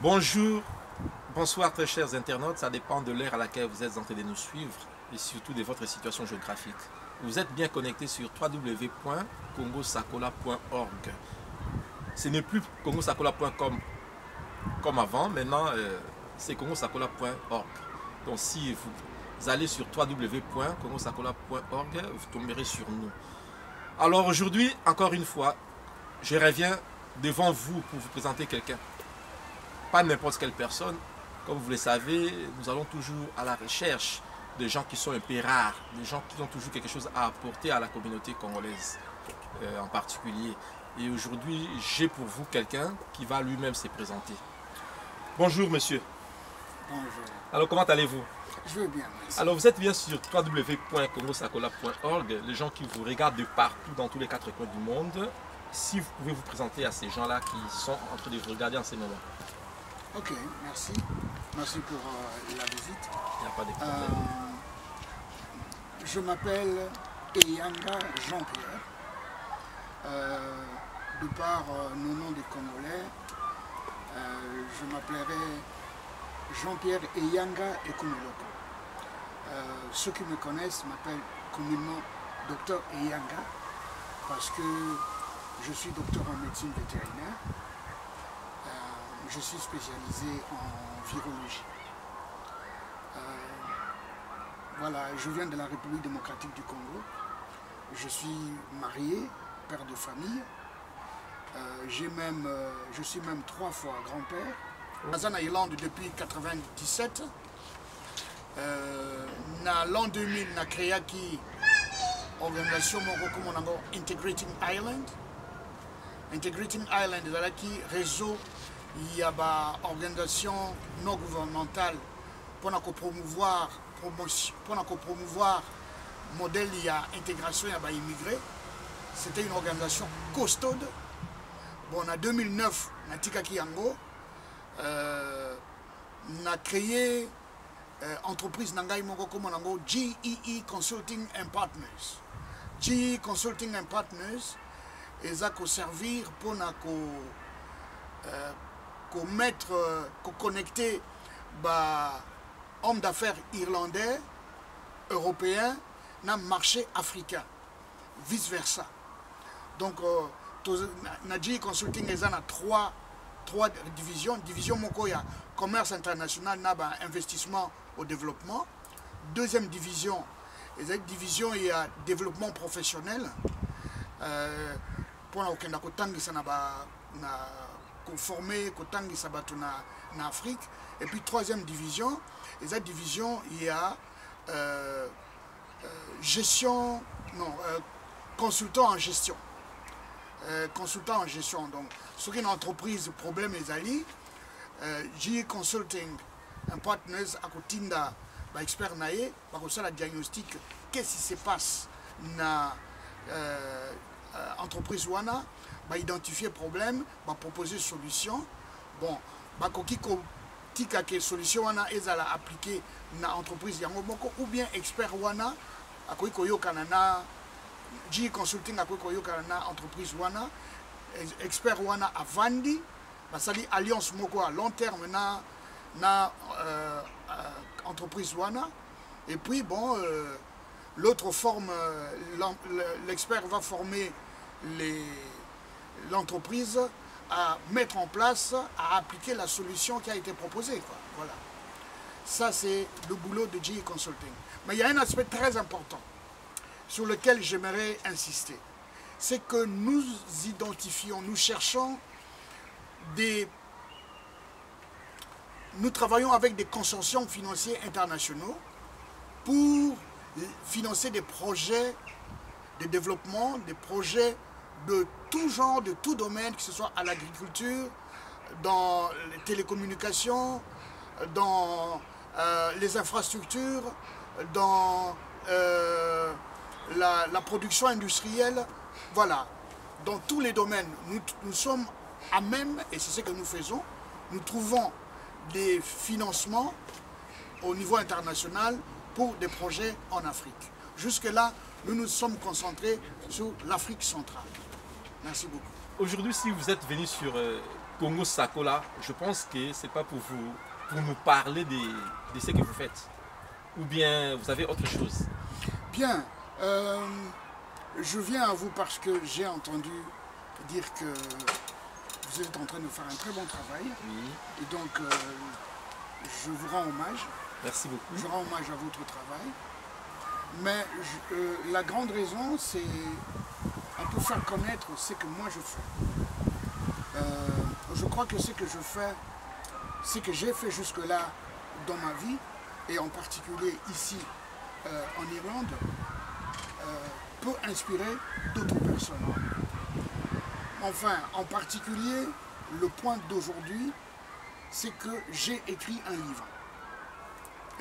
Bonjour, bonsoir très chers internautes, ça dépend de l'heure à laquelle vous êtes en train de nous suivre et surtout de votre situation géographique. Vous êtes bien connecté sur www.congosakola.org. Ce n'est plus congosakola.com comme avant, maintenant c'est congosakola.org. Donc si vous allez sur www.congosakola.org, vous tomberez sur nous. Alors aujourd'hui, encore une fois, je reviens devant vous pour vous présenter quelqu'un. Pas n'importe quelle personne. Comme vous le savez, nous allons toujours à la recherche de gens qui sont un peu rares, de gens qui ont toujours quelque chose à apporter à la communauté congolaise en particulier. Et aujourd'hui, j'ai pour vous quelqu'un qui va lui-même se présenter. Bonjour monsieur. Bonjour. Alors comment allez-vous? Je vais bien, merci. Alors vous êtes bien sur www.congosakola.org, les gens qui vous regardent de partout dans tous les quatre coins du monde. Si vous pouvez vous présenter à ces gens-là qui sont en train de vous regarder en ce moment. Ok, merci. Merci pour la visite. Il n'y a pas de problème. Je m'appelle Eyanga Jean-Pierre. De par nos noms des Congolais, je m'appellerai Jean-Pierre Eyanga Ekumiloko. Ceux qui me connaissent m'appellent communément Docteur Eyanga parce que je suis docteur en médecine vétérinaire. Je suis spécialisé en virologie. Voilà, je viens de la République démocratique du Congo. Je suis marié, père de famille. Je suis même 3 fois grand-père. Je suis en Irlande depuis 1997. En l'an 2000, j'ai créé l'organisation Integrating Ireland. Integrating Ireland est un réseau. Il y a une organisation non gouvernementale pour promouvoir le modèle d'intégration des immigrés. C'était une organisation costaude. Bon, en 2009, on a créé l'entreprise GEE Consulting and Partners. GEE Consulting and Partners est à servir pour connecter hommes d'affaires irlandais, européens, dans le marché africain, vice versa. Donc, Nadji Consulting est dans 3 divisions. Division Mokoya, commerce international, investissement au développement. Deuxième division, il y a développement professionnel. Pour former en Afrique. Et puis troisième division, il y a consultant en gestion. Consultant en gestion. Donc, ce qui est une entreprise, problème les alliés, GE Consulting and Partners à côté d'un expert naïe, par contre, la diagnostic, qu'est-ce qui se passe dans l'entreprise Wana, identifier problème, proposer solution. Bon, solution Wana est à appliquer dans l'entreprise ou bien expert Wana, à quoi GE Consulting à quoi entreprise Wana, expert Wana à Vandi, c'est alliance moko à long terme na entreprise Wana. Et puis bon, l'autre forme, l'expert va former l'entreprise à mettre en place, à appliquer la solution qui a été proposée. Voilà. Ça, c'est le boulot de GE Consulting. Mais il y a un aspect très important sur lequel j'aimerais insister. C'est que nous identifions, nous cherchons nous travaillons avec des consortiums financiers internationaux pour financer des projets de développement, des projets de tout genre, de tout domaine, que ce soit à l'agriculture, dans les télécommunications, dans les infrastructures, dans la production industrielle. Voilà. Dans tous les domaines, nous sommes à même, et c'est ce que nous faisons, nous trouvons des financements au niveau international pour des projets en Afrique. Jusque-là, nous nous sommes concentrés sur l'Afrique centrale. Merci beaucoup. Aujourd'hui, si vous êtes venu sur Congo Sakola, je pense que ce n'est pas pour nous parler de ce que vous faites. Ou bien vous avez autre chose? Bien, je viens à vous parce que j'ai entendu dire que vous êtes en train de faire un très bon travail. Oui. Et donc, je vous rends hommage. Merci beaucoup. Je rends hommage à votre travail. Mais la grande raison, c'est un peu faire connaître ce que moi je fais. Je crois que ce que je fais, ce que j'ai fait jusque-là dans ma vie, et en particulier ici en Irlande, peut inspirer d'autres personnes. Enfin, en particulier, le point d'aujourd'hui, c'est que j'ai écrit un livre.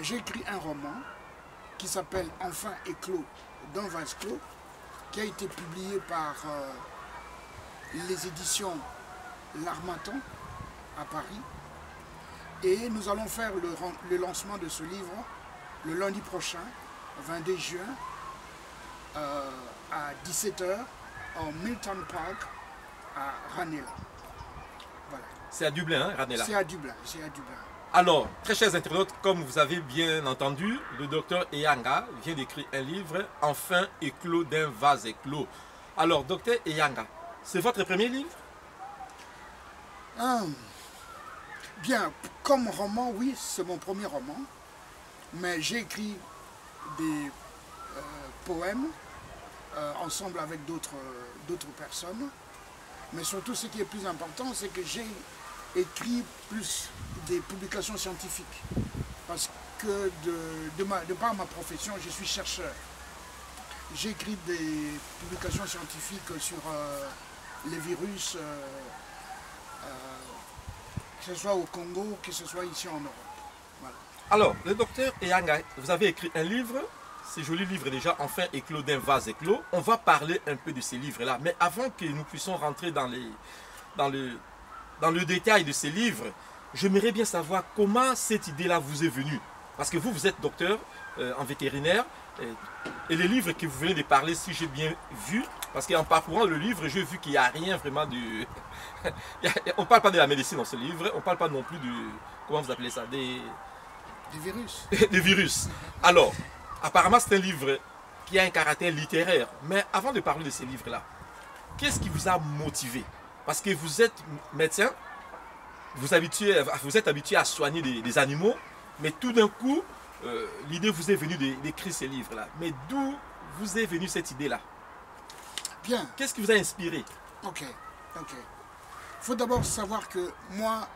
J'ai écrit un roman qui s'appelle Enfin éclos d'un vase clos, qui a été publié par les éditions L'Harmattan à Paris. Et nous allons faire le lancement de ce livre le lundi prochain, 22 juin, à 17 h au Milton Park à Ranelagh. Voilà. C'est à Dublin, hein, Ranelagh? C'est à Dublin, c'est à Dublin. Alors, très chers internautes, comme vous avez bien entendu, le docteur Eyanga vient d'écrire un livre, Enfin éclos d'un vase clos. Alors, docteur Eyanga, c'est votre premier livre? Bien, comme roman, oui, c'est mon premier roman. Mais j'ai écrit des poèmes ensemble avec d'autres personnes. Mais surtout, ce qui est plus important, c'est que j'ai écrit plus des publications scientifiques. Parce que de par ma profession, je suis chercheur. J'ai écrit des publications scientifiques sur les virus, que ce soit au Congo, que ce soit ici en Europe. Voilà. Alors, le docteur Eyanga, vous avez écrit un livre, ce joli livre déjà, Enfin éclos d'un vase clos. On va parler un peu de ces livres-là. Mais avant que nous puissions rentrer dans le détail de ces livres, j'aimerais bien savoir comment cette idée-là vous est venue. Parce que vous êtes docteur en vétérinaire, et les livres que vous venez de parler, si j'ai bien vu, parce qu'en parcourant le livre, j'ai vu qu'il n'y a rien vraiment de... on ne parle pas de la médecine dans ce livre, on ne parle pas non plus du... Comment vous appelez ça? Des virus. Des virus. Alors, apparemment c'est un livre qui a un caractère littéraire. Mais avant de parler de ces livres-là, qu'est-ce qui vous a motivé? Parce que vous êtes médecin, vous êtes habitué à soigner des animaux, mais tout d'un coup, l'idée vous est venue d'écrire ces livres-là. Mais d'où vous est venue cette idée-là? Bien. Qu'est-ce qui vous a inspiré? Ok. Il faut d'abord savoir que moi,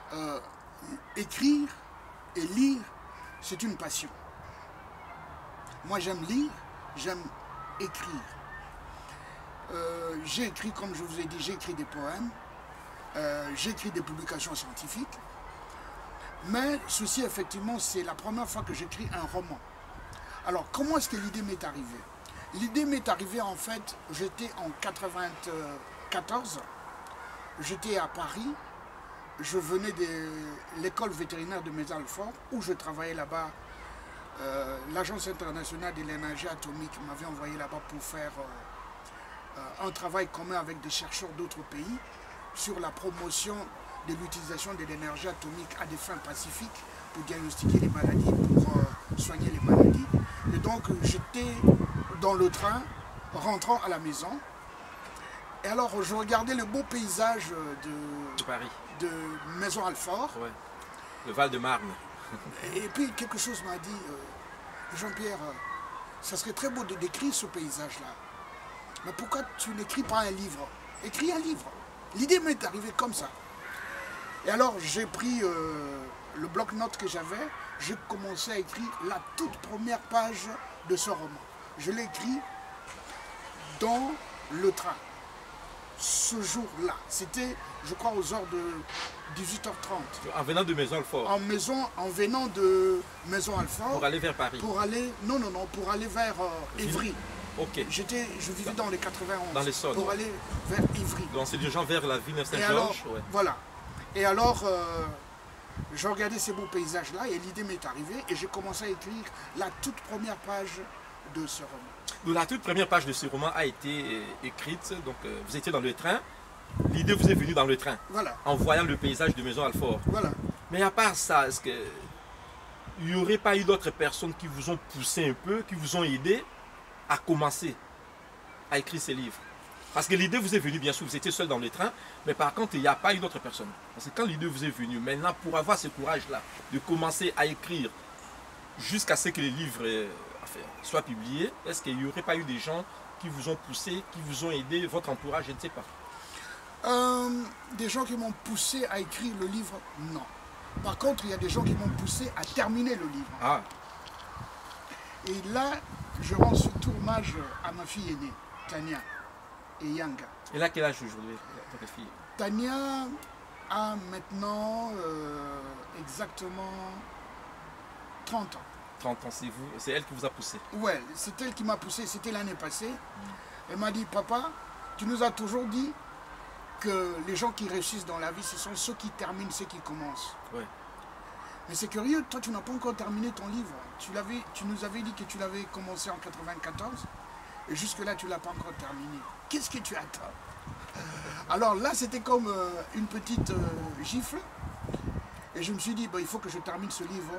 écrire et lire, c'est une passion. Moi, j'aime lire, j'aime écrire. J'ai écrit, comme je vous ai dit, j'ai écrit des poèmes, j'ai écrit des publications scientifiques. Mais ceci, effectivement, c'est la première fois que j'écris un roman. Alors, comment est-ce que l'idée m'est arrivée? L'idée m'est arrivée, en fait, j'étais en 94, j'étais à Paris, je venais de l'école vétérinaire de Mésalfort, où je travaillais là-bas. L'Agence internationale de l'énergie atomique m'avait envoyé là-bas pour faire un travail commun avec des chercheurs d'autres pays sur la promotion de l'utilisation de l'énergie atomique à des fins pacifiques pour diagnostiquer les maladies, pour soigner les maladies. Et donc j'étais dans le train, rentrant à la maison, et alors je regardais le beau paysage De Paris. de Maison-Alfort. Ouais. Le Val-de-Marne. Et puis quelque chose m'a dit, Jean-Pierre, ça serait très beau de décrire ce paysage-là. Mais pourquoi tu n'écris pas un livre? Écris un livre. L'idée m'est arrivée comme ça. Et alors j'ai pris le bloc-notes que j'avais, j'ai commencé à écrire la toute première page de ce roman. Je l'ai écrit dans le train. Ce jour-là, c'était, je crois, aux heures de 18h30. En venant de Maison-Alfort. En venant de Maison-Alfort. Pour aller vers Paris. Pour aller, non, pour aller vers Ivry. Ok. Je vivais dans les 91. Dans les Saunes. Pour aller vers Ivry. Donc c'est dirigeant vers la ville de Et alors, Saint-Georges. Ouais. voilà. Et alors, je regardais ces beaux paysages-là et l'idée m'est arrivée et j'ai commencé à écrire la toute première page de ce roman. Donc la toute première page de ce roman a été écrite, donc vous étiez dans le train l'idée vous est venue dans le train, Voilà, en voyant le paysage de Maison Alfort. voilà. Mais à part ça, est-ce qu'il n'y aurait pas eu d'autres personnes qui vous ont poussé un peu, qui vous ont aidé à commencer à écrire ces livres? Parce que l'idée vous est venue, bien sûr, vous étiez seul dans le train, mais par contre, il n'y a pas eu d'autres personnes. Parce que quand l'idée vous est venue, maintenant, pour avoir ce courage-là, de commencer à écrire jusqu'à ce que les livres soient publiés, est-ce qu'il n'y aurait pas eu des gens qui vous ont poussé, qui vous ont aidé, votre entourage, je ne sais pas? Des gens qui m'ont poussé à écrire le livre, non. Par contre, il y a des gens qui m'ont poussé à terminer le livre. Ah, Et là, je rends surtout hommage à ma fille aînée, Tania et Yanga. et là, quel âge aujourd'hui, votre fille? Tania a maintenant exactement 30 ans. 30 ans, c'est elle qui vous a poussé. Ouais, c'est elle qui m'a poussé, c'était l'année passée. Elle m'a dit, papa, tu nous as toujours dit que les gens qui réussissent dans la vie, ce sont ceux qui terminent, ceux qui commencent. Ouais. Mais c'est curieux, toi tu n'as pas encore terminé ton livre. Tu nous avais dit que tu l'avais commencé en 94 et jusque-là tu ne l'as pas encore terminé. Qu'est-ce que tu attends? Alors là c'était comme une petite gifle et je me suis dit, il faut que je termine ce livre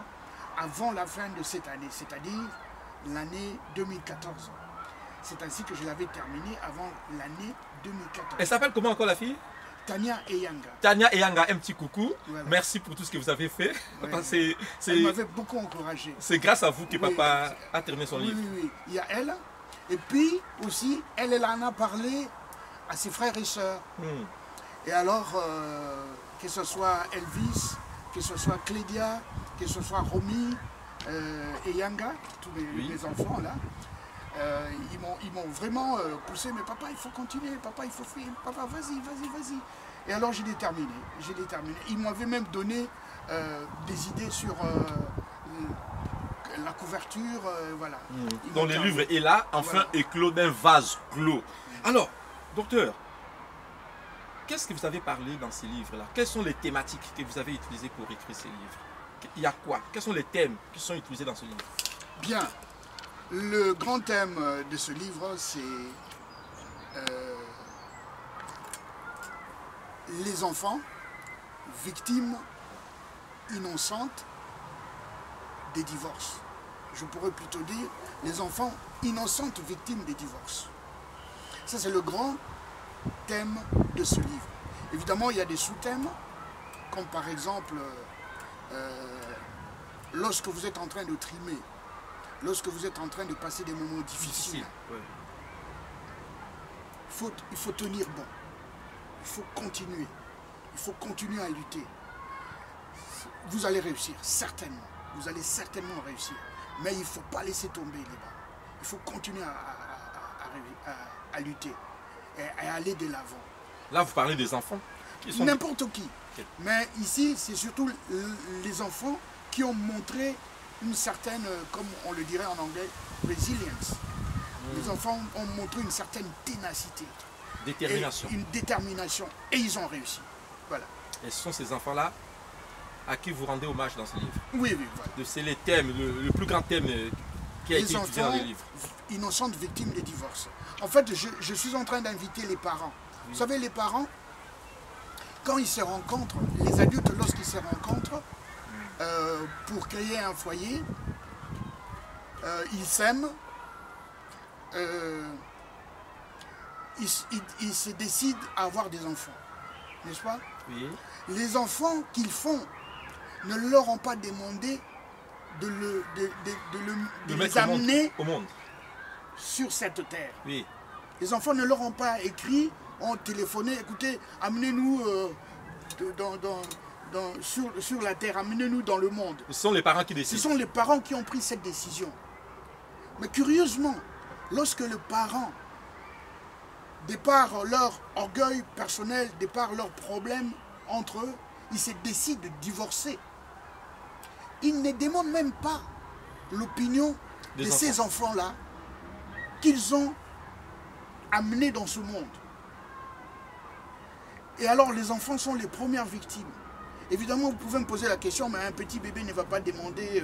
avant la fin de cette année, c'est-à-dire l'année 2014. C'est ainsi que je l'avais terminé avant l'année 2014. Elle s'appelle comment encore la fille? Tania et Yanga. Tania et Yanga, un petit coucou. Voilà. Merci pour tout ce que vous avez fait. Ouais. Elle m'avait beaucoup encouragé. C'est grâce à vous que Oui. papa a terminé son Oui, livre. oui, oui. Il y a elle. Et puis aussi, elle en a parlé à ses frères et sœurs. Hmm. Et alors, que ce soit Elvis, que ce soit Clédia, que ce soit Romy et Yanga, tous mes enfants là, ils m'ont vraiment poussé, mais papa, il faut continuer, papa, il faut faire, papa, vas-y, vas-y, vas-y. Et alors, j'ai déterminé. Ils m'avaient même donné des idées sur la couverture, voilà. Donc le livre est là, enfin Voilà. éclos d'un vase clos. Alors, docteur, qu'est-ce que vous avez parlé dans ces livres-là? Quelles sont les thématiques que vous avez utilisées pour écrire ces livres? Il y a quoi? Quels sont les thèmes qui sont utilisés dans ce livre? Bien. Le grand thème de ce livre, c'est les enfants victimes innocentes des divorces. Je pourrais plutôt dire les enfants innocentes victimes des divorces. Ça, c'est le grand thème de ce livre. Évidemment, il y a des sous-thèmes, comme par exemple, lorsque vous êtes en train de trimer, lorsque vous êtes en train de passer des moments difficiles, Ouais. il faut tenir bon. Il faut continuer. Il faut continuer à lutter. Vous allez réussir, certainement. Vous allez certainement réussir. Mais il ne faut pas laisser tomber les bas. Il faut continuer à lutter et à aller de l'avant. Là, vous parlez des enfants qui sont... N'importe qui. Ok. Mais ici, c'est surtout les enfants qui ont montré une certaine, comme on le dirait en anglais, resilience. Les enfants ont montré une certaine ténacité. Détermination. Et une détermination. Et ils ont réussi. Voilà. Et ce sont ces enfants-là à qui vous rendez hommage dans ce livre. Oui, oui, voilà. C'est les thèmes, le plus grand thème qui a été Les utilisé dans enfants le livre. innocentes victimes des divorces. En fait, je suis en train d'inviter les parents. Vous savez, les parents, quand ils se rencontrent, les adultes, lorsqu'ils se rencontrent, pour créer un foyer, ils s'aiment, ils se décident à avoir des enfants. N'est-ce pas? Oui. Les enfants qu'ils font ne leur ont pas demandé de les mettre au monde. amener Au monde. sur cette terre. Oui. Les enfants ne leur ont pas écrit, ont téléphoné, écoutez, amenez-nous sur la terre, amenez-nous dans le monde. Ce sont les parents qui Ce décident. sont les parents qui ont pris cette décision. Mais curieusement, lorsque le parent, de par leur orgueil personnel, de par leurs problèmes entre eux, ils se décident de divorcer. Ils ne demandent même pas l'opinion de ces enfants-là qu'ils ont amenés dans ce monde. Et alors les enfants sont les premières victimes. Évidemment, vous pouvez me poser la question, mais un petit bébé ne va pas demander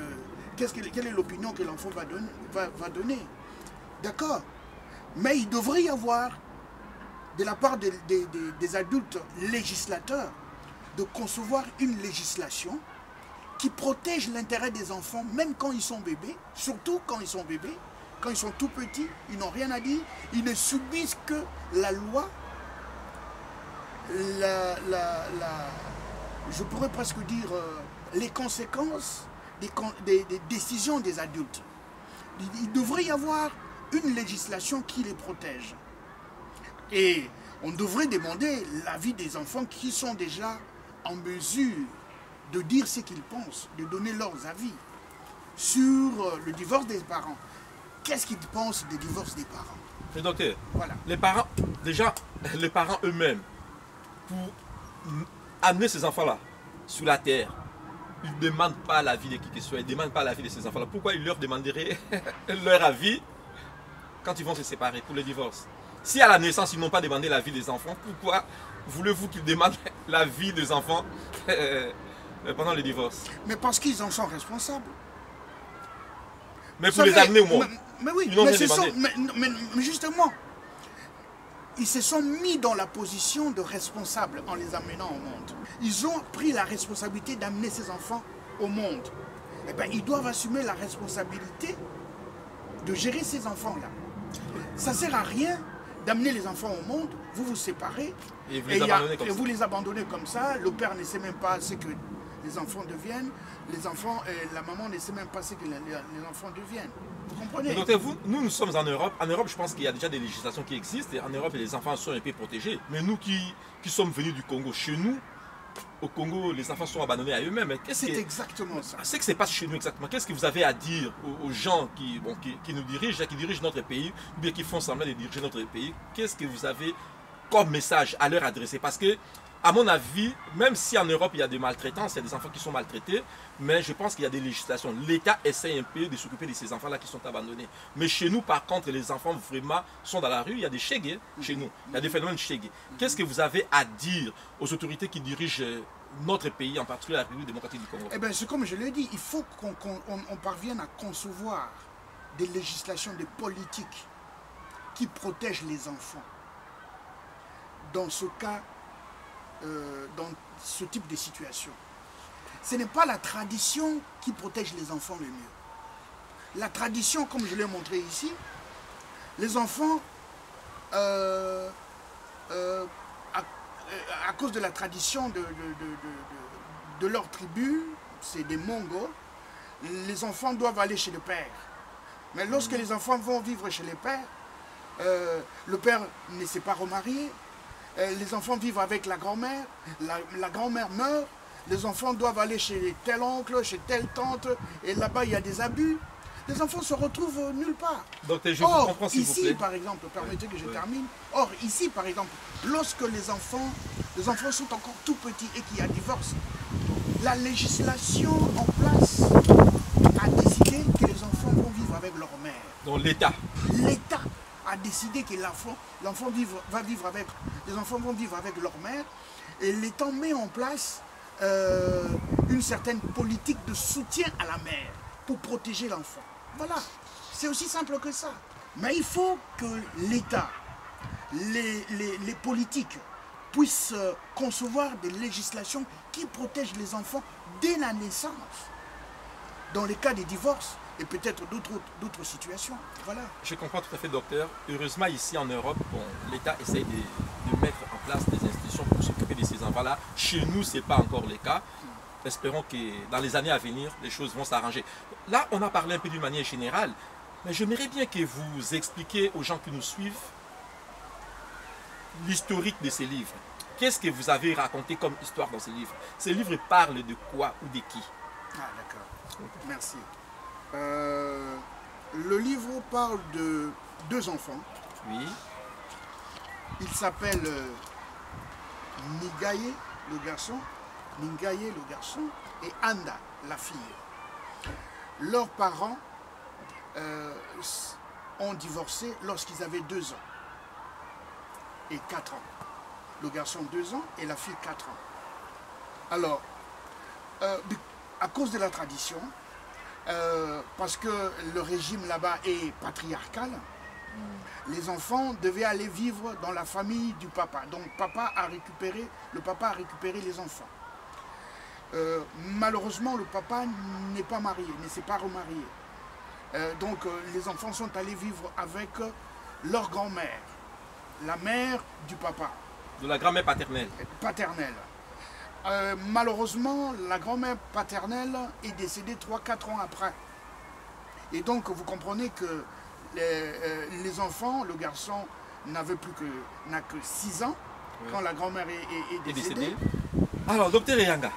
quelle est l'opinion que l'enfant va donner. D'accord. Mais il devrait y avoir de la part des adultes législateurs de concevoir une législation qui protège l'intérêt des enfants, même quand ils sont bébés, surtout quand ils sont bébés, quand ils sont tout petits, ils n'ont rien à dire, ils ne subissent que la loi, je pourrais presque dire les conséquences des décisions des adultes. Il devrait y avoir une législation qui les protège. Et on devrait demander l'avis des enfants qui sont déjà en mesure de dire ce qu'ils pensent, de donner leurs avis sur le divorce des parents. Qu'est-ce qu'ils pensent du divorce des parents? Le docteur, voilà. Les parents, déjà, les parents eux-mêmes, pour amener ces enfants-là sur la terre, ils ne demandent pas l'avis de qui que ce soit, ils ne demandent pas l'avis de ces enfants-là. Pourquoi ils leur demanderaient leur avis quand ils vont se séparer pour le divorce? Si à la naissance, ils n'ont pas demandé l'avis des enfants, pourquoi voulez-vous qu'ils demandent l'avis des enfants pendant le divorce? Mais parce qu'ils en sont responsables. Mais pour les amener au monde. Mais oui, mais justement, ils se sont mis dans la position de responsables en les amenant au monde. Ils ont pris la responsabilité d'amener ces enfants au monde. Eh bien, ils doivent assumer la responsabilité de gérer ces enfants-là. Ça ne sert à rien d'amener les enfants au monde, vous vous séparez, et vous les abandonnez comme ça. Le père ne sait même pas ce que les enfants deviennent, la maman ne sait même pas ce que les enfants deviennent. Vous comprenez? Donc, nous sommes en Europe. En Europe, je pense qu'il y a déjà des législations qui existent. Et en Europe, les enfants sont un peu protégés. Mais nous qui sommes venus du Congo, chez nous, au Congo, les enfants sont abandonnés à eux-mêmes. C'est exactement ça. C'est que c'est pas chez nous exactement. Qu'est-ce que vous avez à dire aux gens qui nous dirigent, qui dirigent notre pays, ou bien qui font semblant de diriger notre pays? Qu'est-ce que vous avez comme message à leur adresser? Parce que, à mon avis, même si en Europe il y a des maltraitances, il y a des enfants qui sont maltraités, mais je pense qu'il y a des législations. L'État essaie un peu de s'occuper de ces enfants-là qui sont abandonnés. Mais chez nous, par contre, les enfants vraiment sont dans la rue. Il y a des chégués chez nous. Il y a des phénomènes chégués. Qu'est-ce que vous avez à dire aux autorités qui dirigent notre pays, en particulier la République démocratique du Congo? Eh bien, c'est comme je l'ai dit, il faut qu'on parvienne à concevoir des législations, des politiques qui protègent les enfants. Dans ce cas, dans ce type de situation. Ce n'est pas la tradition qui protège les enfants le mieux. La tradition, comme je l'ai montré ici, les enfants, à cause de la tradition de leur tribu, c'est des Mongos, les enfants doivent aller chez le père. Mais lorsque les enfants vont vivre chez le père ne s'est pas remarié, les enfants vivent avec la grand-mère, la grand-mère meurt, les enfants doivent aller chez tel oncle, chez telle tante, et là-bas il y a des abus. Les enfants se retrouvent nulle part. Donc, je vous comprends, s'il vous plaît. Ici, par exemple, permettez que je termine. Or, ici, par exemple, lorsque les enfants sont encore tout petits et qu'il y a divorce, la législation en place a décidé que les enfants vont vivre avec leur mère. Donc, l'État. L'État a décidé que les enfants vont vivre avec leur mère, et l'État met en place une certaine politique de soutien à la mère pour protéger l'enfant. Voilà, c'est aussi simple que ça. Mais il faut que l'État, les politiques puissent concevoir des législations qui protègent les enfants dès la naissance, dans les cas de divorce et peut-être d'autres situations. Voilà. Je comprends tout à fait, docteur. Heureusement, ici en Europe, l'État essaye de mettre en place des institutions pour s'occuper de ces enfants-là. Chez nous, ce n'est pas encore le cas. Espérons que dans les années à venir, les choses vont s'arranger. Là, on a parlé un peu d'une manière générale, mais j'aimerais bien que vous expliquiez aux gens qui nous suivent l'historique de ces livres. Qu'est-ce que vous avez raconté comme histoire dans ces livres? Ces livres parlent de quoi ou de qui? Ah, d'accord. Merci. Le livre parle de deux enfants. Oui. Il s'appelle Nigaye, le garçon, Ningaye, le garçon, et Anda, la fille. Leurs parents ont divorcé lorsqu'ils avaient 2 ans et 4 ans. Le garçon 2 ans et la fille 4 ans. Alors, à cause de la tradition, parce que le régime là-bas est patriarcal, Les enfants devaient aller vivre dans la famille du papa. Donc le papa a récupéré les enfants. Malheureusement, le papa n'est pas marié, ne s'est pas remarié. Donc les enfants sont allés vivre avec leur grand-mère, la mère du papa. De la grand-mère paternelle. Paternelle. Malheureusement, la grand-mère paternelle est décédée 3-4 ans après. Et donc, vous comprenez que les enfants, le garçon n'a que 6 ans quand la grand-mère est décédée. Alors, docteur Eyanga,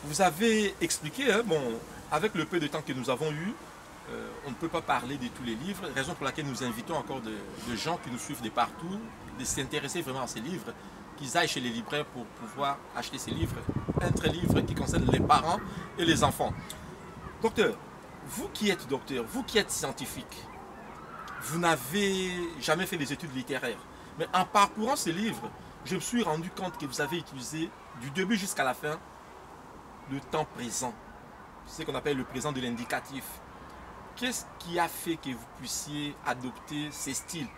vous avez expliqué, hein, bon, avec le peu de temps que nous avons eu, on ne peut pas parler de tous les livres, raison pour laquelle nous invitons encore de gens qui nous suivent de partout, de s'intéresser vraiment à ces livres, qu'ils aillent chez les libraires pour pouvoir acheter ces livres. Un très livre qui concerne les parents et les enfants. Docteur, vous qui êtes docteur, vous qui êtes scientifique, vous n'avez jamais fait des études littéraires. Mais en parcourant ces livres, je me suis rendu compte que vous avez utilisé du début jusqu'à la fin le temps présent. C'est ce qu'on appelle le présent de l'indicatif. Qu'est-ce qui a fait que vous puissiez adopter ces styles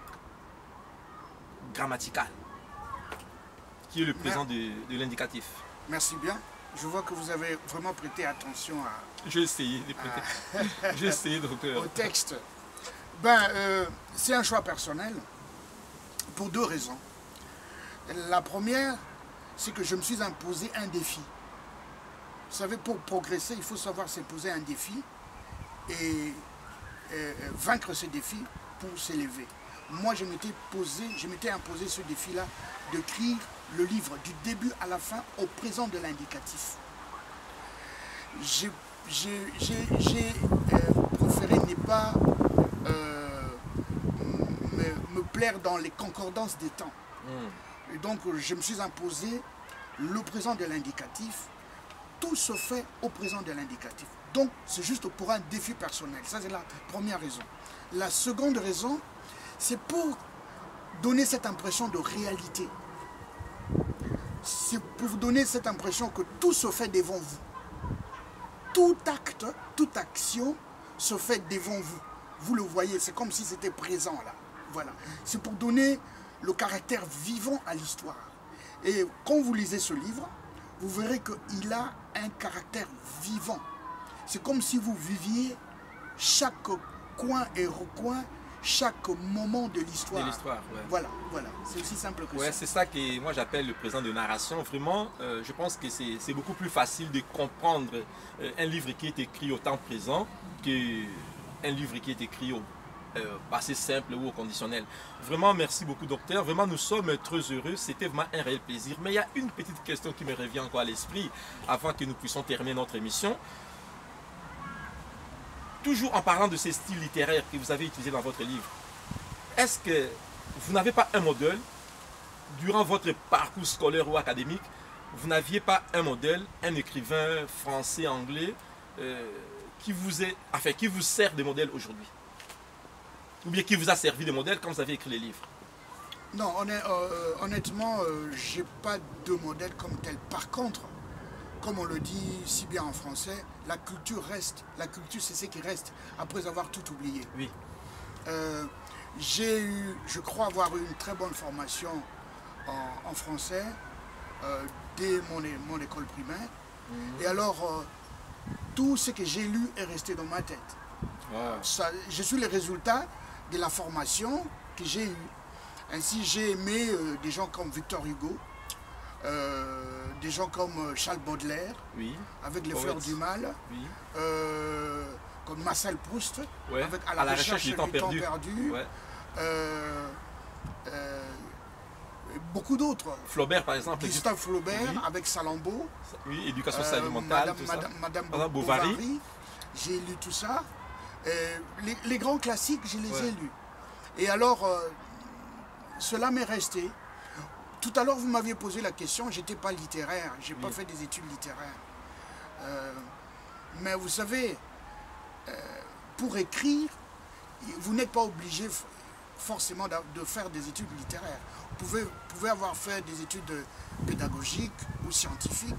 grammaticaux qui est le présent de l'indicatif? Merci bien. Je vois que vous avez vraiment prêté attention J'ai essayé de prêter. J'ai essayé, docteur. Au texte. C'est un choix personnel pour 2 raisons. La première, c'est que je me suis imposé un défi. Vous savez, pour progresser, il faut savoir s'imposer un défi et vaincre ce défi pour s'élever. Moi, je m'étais imposé ce défi-là d'écrire le livre du début à la fin au présent de l'indicatif. J'ai préféré ne pas me plaire dans les concordances des temps. Et donc, je me suis imposé le présent de l'indicatif. Tout se fait au présent de l'indicatif. Donc, c'est juste pour un défi personnel. Ça, c'est la première raison. La seconde raison, c'est pour donner cette impression de réalité. C'est pour vous donner cette impression que tout se fait devant vous. Tout acte, toute action se fait devant vous. Vous le voyez, c'est comme si c'était présent là. Voilà. C'est pour donner le caractère vivant à l'histoire. Et quand vous lisez ce livre, vous verrez qu'il a un caractère vivant. C'est comme si vous viviez chaque coin et recoin, chaque moment de l'histoire. De l'histoire, ouais. Voilà, voilà. C'est aussi simple que ouais, ça. C'est ça que moi j'appelle le présent de narration. Vraiment, je pense que c'est beaucoup plus facile de comprendre un livre qui est écrit au temps présent qu'un livre qui est écrit au passé simple ou au conditionnel. Vraiment, merci beaucoup, docteur. Vraiment, nous sommes très heureux. C'était vraiment un réel plaisir. Mais il y a une petite question qui me revient encore à l'esprit avant que nous puissions terminer notre émission. Toujours en parlant de ces styles littéraires que vous avez utilisés dans votre livre, est-ce que vous n'avez pas un modèle durant votre parcours scolaire ou académique? Vous n'aviez pas un modèle, un écrivain français, anglais, qui vous sert de modèle aujourd'hui? Ou bien qui vous a servi de modèle quand vous avez écrit les livres? Non, honnêtement, je n'ai pas de modèle comme tel. Par contre, comme on le dit si bien en français, la culture reste. La culture, c'est ce qui reste après avoir tout oublié. Oui. Je crois avoir eu une très bonne formation en français dès mon école primaire. Et alors, tout ce que j'ai lu est resté dans ma tête. Wow. Je suis le résultat de la formation que j'ai eue. Ainsi, j'ai aimé des gens comme Victor Hugo, des gens comme Charles Baudelaire, oui. avec Les Fleurs du Mal, oui. comme Marcel Proust, ouais. avec À la recherche du temps perdu. Ouais. Beaucoup d'autres. Flaubert, par exemple. Gustave Flaubert, oui. Avec Salammbô. Oui, éducation sentimentale, Madame Bovary. Bovary. J'ai lu tout ça. Les grands classiques, je les ai lus. Et alors, cela m'est resté. Tout à l'heure, vous m'aviez posé la question, je n'étais pas littéraire, je n'ai pas fait des études littéraires. Mais vous savez, pour écrire, vous n'êtes pas obligé forcément de faire des études littéraires. Vous pouvez avoir fait des études pédagogiques ou scientifiques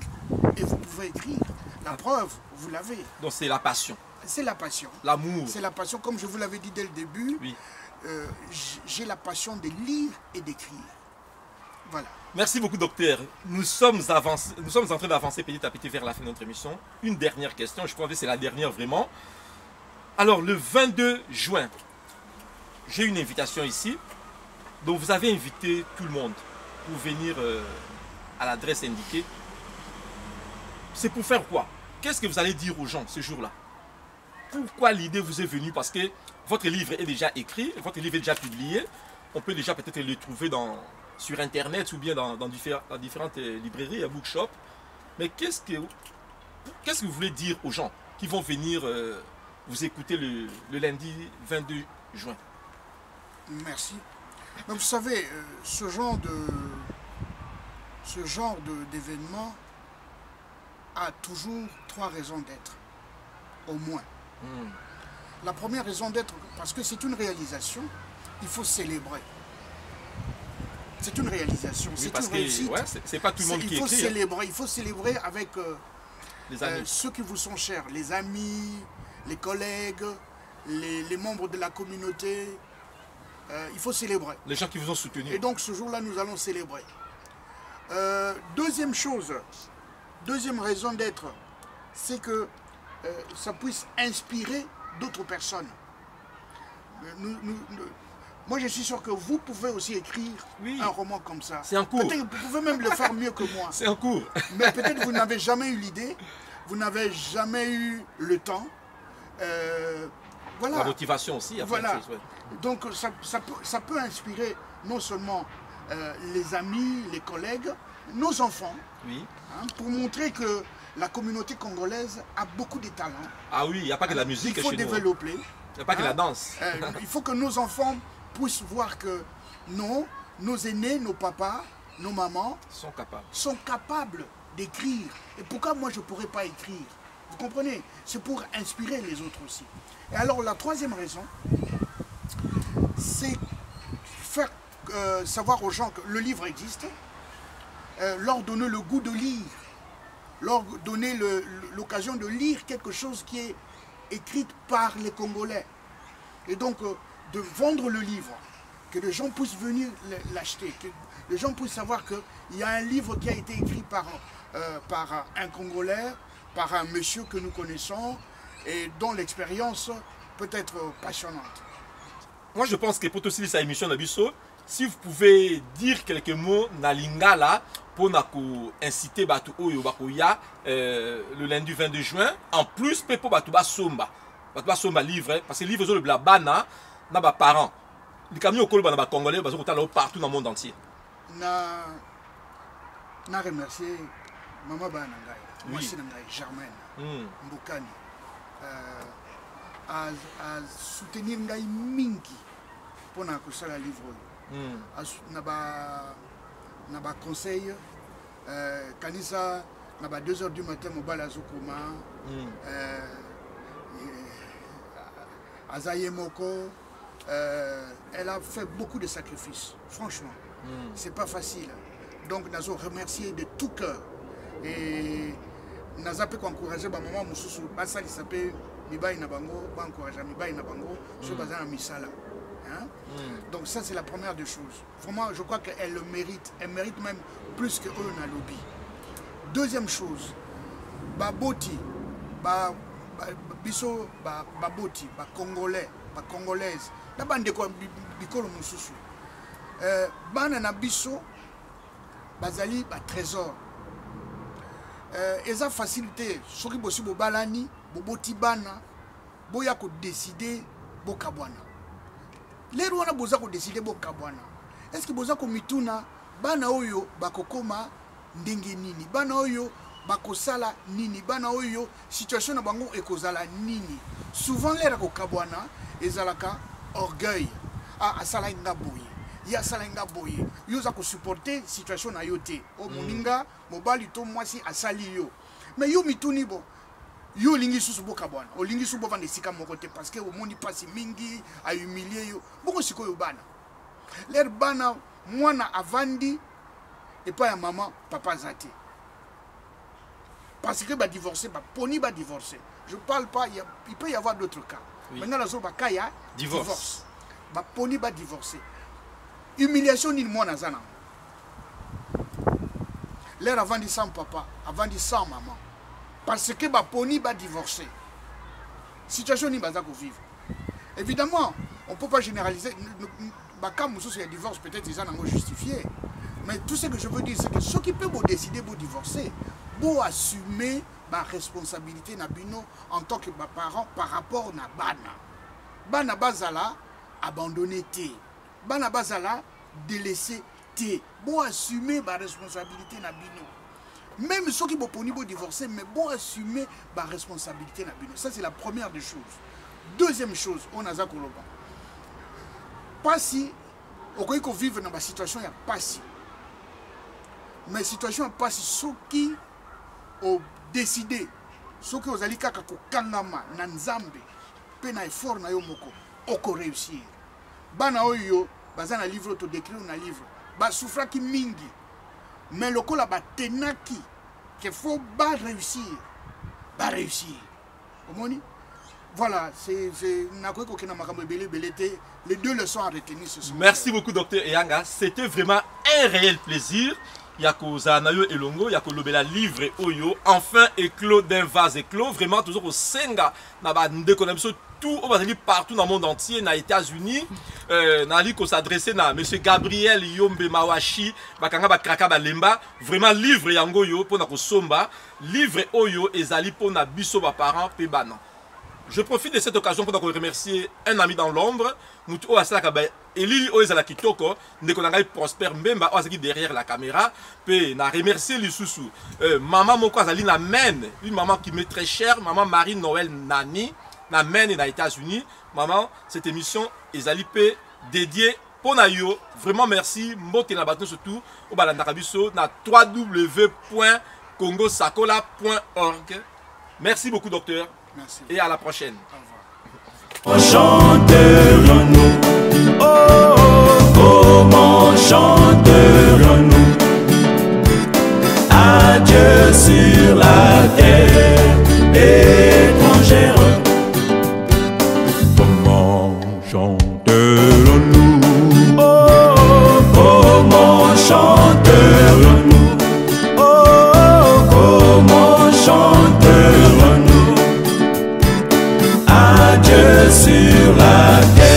et vous pouvez écrire. La preuve, vous l'avez. Donc c'est la passion. C'est la passion. L'amour. C'est la passion, comme je vous l'avais dit dès le début. Oui. j'ai la passion de lire et d'écrire. Voilà. Merci beaucoup, docteur. Nous sommes en train d'avancer petit à petit vers la fin de notre émission. Une dernière question, je crois que c'est la dernière vraiment. Alors, le 22 juin, j'ai une invitation ici. Donc, vous avez invité tout le monde pour venir à l'adresse indiquée. C'est pour faire quoi? Qu'est-ce que vous allez dire aux gens ce jour-là? Pourquoi l'idée vous est venue? Parce que votre livre est déjà écrit, votre livre est déjà publié. On peut déjà peut-être le trouver sur Internet ou bien dans différentes librairies et bookshops. Mais qu'est-ce que vous voulez dire aux gens qui vont venir vous écouter le lundi 22 juin? Merci. Donc, vous savez, ce genre d'événement a toujours 3 raisons d'être, au moins. La première raison d'être, parce que c'est une réalisation, il faut célébrer. C'est une réalisation, Oui, c'est une réussite. Ouais, c'est pas tout le monde qui écrit. Il faut célébrer avec les amis. ceux qui vous sont chers, les amis, les collègues, les membres de la communauté. Il faut célébrer. Les gens qui vous ont soutenu. Et donc ce jour-là, nous allons célébrer. Deuxième chose, deuxième raison d'être, c'est que ça puisse inspirer d'autres personnes. Moi, je suis sûr que vous pouvez aussi écrire un roman comme ça. C'est en cours. Peut-être que vous pouvez même le faire mieux que moi. C'est en cours. Mais peut-être vous n'avez jamais eu l'idée, vous n'avez jamais eu le temps. Voilà. La motivation aussi. Voilà. Donc, ça peut inspirer non seulement les amis, les collègues, nos enfants, pour montrer que la communauté congolaise a beaucoup de talents. Ah oui, il n'y a pas que la musique chez nous. Il faut développer. Il n'y a pas que la danse. Il faut que nos enfants puissent voir que non, nos aînés, nos papas, nos mamans sont capables d'écrire. Et pourquoi moi je ne pourrais pas écrire? Vous comprenez? C'est pour inspirer les autres aussi. Et alors la troisième raison, c'est faire savoir aux gens que le livre existe, leur donner le goût de lire, leur donner l'occasion de lire quelque chose qui est écrit par les Congolais. Et donc de vendre le livre, que les gens puissent venir l'acheter, que les gens puissent savoir qu'il y a un livre qui a été écrit par un Congolais, par un monsieur que nous connaissons et dont l'expérience peut être passionnante. Moi je pense que pour aussi cette émission d'Abisso, si vous pouvez dire quelques mots na lingala pour inciter Batu Oyo Bakoya le lundi 22 juin, en plus pour Batu Basomba. Batu Basomba livre, parce que livre le blabana na ba parents. Les camions au Congolais, Congolais, partout dans le monde entier. Na remercier Maman Banangai, moi c'est Germaine, Mbokani, à soutenir Ngai Minki pour na kusala livre. Na ba conseil, Kanisa, na ba 2h du matin, Mobala Zokoma, Azaye Moko. Elle a fait beaucoup de sacrifices, franchement. C'est pas facile. Donc, nous avons remercié de tout cœur. Et nous avons encouragé ma maman, Basali s'appelle Mibaï Nabango, encourager Mibaï Nabango, sur Bazan Misala. Donc, ça, c'est la première des choses. Vraiment, je crois qu'elle le mérite. Elle mérite même plus que eux, na lobby. Deuxième chose, Baboti, Biso, Baboti, Congolais, Congolaise. La bande ko bikolo mususu. Bana na biso bazali ba trésor. Eza facilité soki bosi bo balani, boboti bana, boya ko décider bokabwana. Lero wana boza ko décider bokabwana. Est-ce que boza ko mituna bana oyo bakokoma ndenge nini? Bana oyo bakosala nini? Bana oyo situation na bango ekozala nini? Souvent lera ko kabwana ezalaka orgueil. Asala inga boye. Ya sala inga boye. Yo za ko supporter situation na yo te. O moninga mobali to mwasi asali yo. Mais yo mituni bo. Yo lingi susu boka bwana. O lingi susu bova ndesika moko te parce que o moni pasi mingi a humilier yo. Boko sikoyo bana. L'air bana mwana avandi et pas ya maman papa zate. Parce que ba divorcer, ba poni ba divorcer. Je parle pas, il peut y avoir d'autres cas. Oui. Maintenant, la zone kaya divorce. ba poni ba divorcer. Humiliation ni moi nazana. L'air avant dit sans papa, avant dit sans maman. Parce que ba poni ba divorcer. Situation ni baza ko vivre. Évidemment, on ne peut pas généraliser. Quand il y a divorce, peut-être ils en ont justifié. Mais tout ce que je veux dire, c'est que ceux qui peuvent décider de divorcer, pour assumer ma responsabilité nabino en tant que parent par rapport à Bana. Bana bazala abandonné té. Bana bazala délaissé té. Pour assumer ma responsabilité nabino. Même ceux qui peuvent divorcer, mais pour assumer ma responsabilité nabino. Ça, c'est la première des choses. Deuxième chose, on a ça. Pas si, on peut vivre dans ma situation, il n'y a pas si. Mais situation n'est pas si ceux qui ont décidé, ceux qui ont dit que kangama, nanzambe, pena effort na yo moko, oko réussir. Bana oyo, bazana livre to décrit na livre, ba souffra ki mingi. Mais le kola ba tenaki, qu'il faut ba réussir. Omoni? Voilà, les deux leçons à retenir ce soir. Merci beaucoup, docteur Eyanga. C'était vraiment un réel plaisir. Yako Zanayo Elongo, Yako Lobela livre Oyo, enfin éclos d'un vase éclos. Vraiment, toujours au Senga, tout partout dans le monde entier, dans les États-Unis, qu'on s'adressait à M. Gabriel Yombe Mawashi, Bakanga Bakraka Balemba, vraiment livre Yango Yo pour na Somba, livre Oyo et Zali pour na Biso parents Pebana. Je profite de cette occasion pour remercier un ami dans l'ombre, Moutou Asalaka Eli Oezala Kitoko, Nekonanga Prosper Mbemba Oazaki derrière la caméra, puis na remercier Lissousou. Maman Moko Azali na mène, une maman qui m'est très chère, maman Marie-Noël Nani, na mène dans les États-Unis. Maman, cette émission Ezali P dédiée pour Nayo. Vraiment merci, Mbote na baton surtout, au Balandakabiso, na www.congosakola.org. Merci beaucoup, docteur. Merci. Et à la prochaine. Au revoir. Chanterons-nous, oh, comment chanterons-nous à Dieu sur la terre étrangère. Comment chanterons-nous, oh, comment chanterons-nous, oh, comment chanterons-nous Dieu sur la terre.